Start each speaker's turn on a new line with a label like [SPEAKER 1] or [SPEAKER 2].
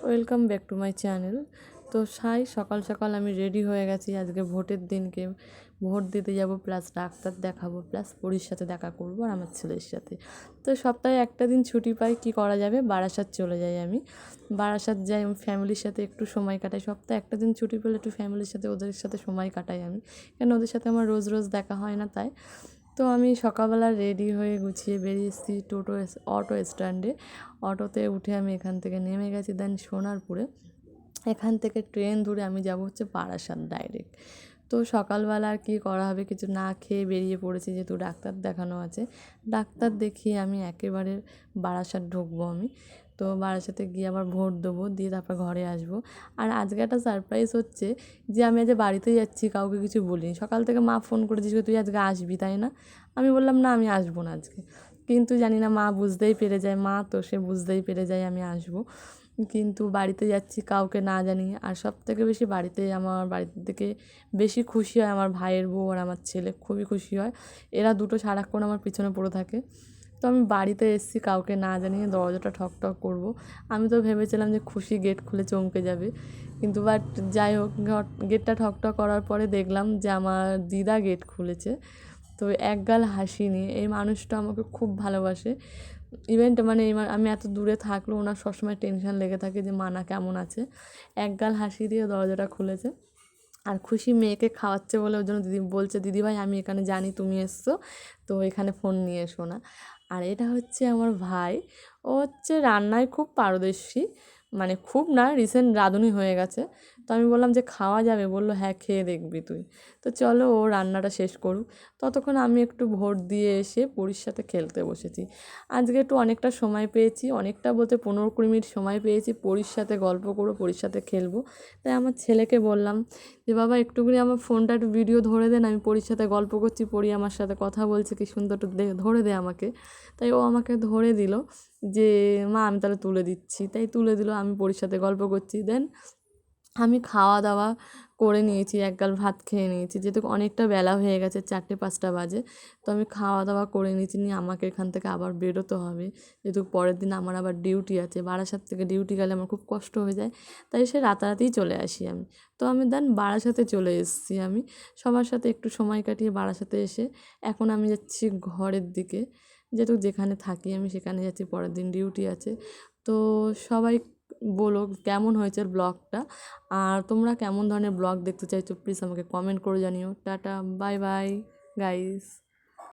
[SPEAKER 1] Welcome back to my channel. তো সকাল সকাল আমি রেডি হয়ে গেছি। আজকে ভোটের দিনকে ভোট দিতে যাব, প্লাস ডাক্তার দেখাবো, প্লাস পরীর সাথে দেখা করবো আর আমার ছেলের সাথে। তো সপ্তাহে একটা দিন ছুটি পাই, কি করা যাবে, বারাসাত চলে যাই আমি। বারাসাত যাই, আমি ফ্যামিলির সাথে একটু সময় কাটাই। সপ্তাহে একটা দিন ছুটি পেলে একটু ফ্যামিলির সাথে ওদের সাথে সময় কাটাই আমি, কেন ওদের সাথে আমার রোজ রোজ দেখা হয় না তাই। তো আমি সকালবেলা রেডি হয়ে গুছিয়ে বেরিয়ে এসেছি অটো স্ট্যান্ডে। অটোতে উঠে আমি এখান থেকে নেমে গেছি দেন সোনারপুরে। এখান থেকে ট্রেন ধরে আমি যাব হচ্ছে বারাসাত ডাইরেক্ট। তো সকালবেলা আর কী করা হবে, কিছু না খেয়ে বেরিয়ে পড়েছি, যেহেতু ডাক্তার দেখানো আছে। ডাক্তার দেখিয়ে আমি একেবারে বারাসাত ঢুকবো আমি। তো বারাসাতে গিয়ে আবার ভোট দেবো, দিয়ে তারপর ঘরে আসবো। আর আজকে একটা সারপ্রাইজ হচ্ছে যে আমি আজ বাড়িতে যাচ্ছি, কাউকে কিছু বলিনি। সকাল থেকে মা ফোন করে দিয়েছিল, তুই আজকে আসবি তাই না? আমি বললাম না, আমি আসবো না আজকে। কিন্তু জানি না, মা বুঝতেই পেরে যায়, মা তো সে বুঝতেই পেরে যায় আমি আসবো। কিন্তু বাড়িতে যাচ্ছি কাউকে না জানিয়ে। আর সবথেকে বেশি আমার বাড়ির থেকে বেশি খুশি হয় আমার ভাইয়ের বউ আর আমার ছেলে, খুবই খুশি হয়। এরা দুটো সারাক্ষণ আমার পিছনে পড়ে থাকে। তো আমি বাড়িতে এসেছি কাউকে না জানিয়ে, দরজাটা ঠক ঠক করবো। আমি তো ভেবেছিলাম যে খুশি গেট খুলে চমকে যাবে, কিন্তু বাট যাই হোক, গেটটা ঠক ঠক করার পরে দেখলাম যে আমার দিদা গেট খুলেছে। তো একগাল হাসি নিয়ে, এই মানুষটা আমাকে খুব ভালোবাসে। ইভেন্ট মানে আমি এত দূরে থাকলেও ওনার সবসময় টেনশন লেগে থাকে যে মানা কেমন আছে। একগাল হাসি দিয়ে দরজাটা খুলেছে। আর খুশি মেয়েকে খাওয়াচ্ছে বলে ওর জন্য দিদি বলছে, দিদিভাই আমি এখানে জানি তুমি এসছো, তো এখানে ফোন নিয়ে এসো না। আর এটা হচ্ছে আমার ভাই। ও হচ্ছে রান্নায় খুব পারদর্শী, মানে খুব না, রিসেন্ট রাঁধুনি হয়ে গেছে। তো আমি বললাম যে খাওয়া যাবে, বললো হ্যাঁ খেয়ে দেখবি তুই। তো চলো ও রান্নাটা শেষ করুক, ততক্ষণ আমি একটু ভোট দিয়ে এসে পরীর সাথে খেলতে বসেছি। আজকে একটু অনেকটা সময় পেয়েছি, অনেকটা বলতে 15-20 মিনিট সময় পেয়েছি, পরীর সাথে গল্প করবো, পরীর সাথে খেলবো। তাই আমার ছেলেকে বললাম যে বাবা একটুখানি আমার ফোনটা একটু ভিডিও ধরে দেন, আমি পরীর সাথে গল্প করছি, পরী আমার সাথে কথা বলছে, কি সুন্দর, একটু ধরে দে আমাকে। তাই ও আমাকে ধরে দিল যে মা আমি তাহলে তুলে দিচ্ছি, তাই তুলে দিল। আমি পরীর সাথে গল্প করছি, দেন আমি খাওয়া দাওয়া করে নিয়েছি, একগাল ভাত খেয়ে নিয়েছি, যেহেতু অনেকটা বেলা হয়ে গেছে, 4-5টা বাজে। তো আমি খাওয়া দাওয়া করে নিয়েছি, নিয়ে আমাকে এখান থেকে আবার বেরোতে হবে, যেহেতু পরের দিন আমার আবার ডিউটি আছে। বারাসাত থেকে ডিউটি গেলে আমার খুব কষ্ট হয়ে যায়, তাই সে রাতারাতিই চলে আসি আমি। তো আমি দেন বারাসাতে চলে এসেছি। আমি সবার সাথে একটু সময় কাটিয়ে বারাসাতে এসে এখন আমি যাচ্ছি ঘরের দিকে, যেহেতু যেখানে থাকি আমি সেখানে যাচ্ছি, পরের দিন ডিউটি আছে। তো সবাই বলো কেমন হয়েছে ব্লগটা, আর তোমরা কেমন ধরনের ব্লগ দেখতে চাইছো প্লিজ আমাকে কমেন্ট করে জানিও। Tata, bye bye guys.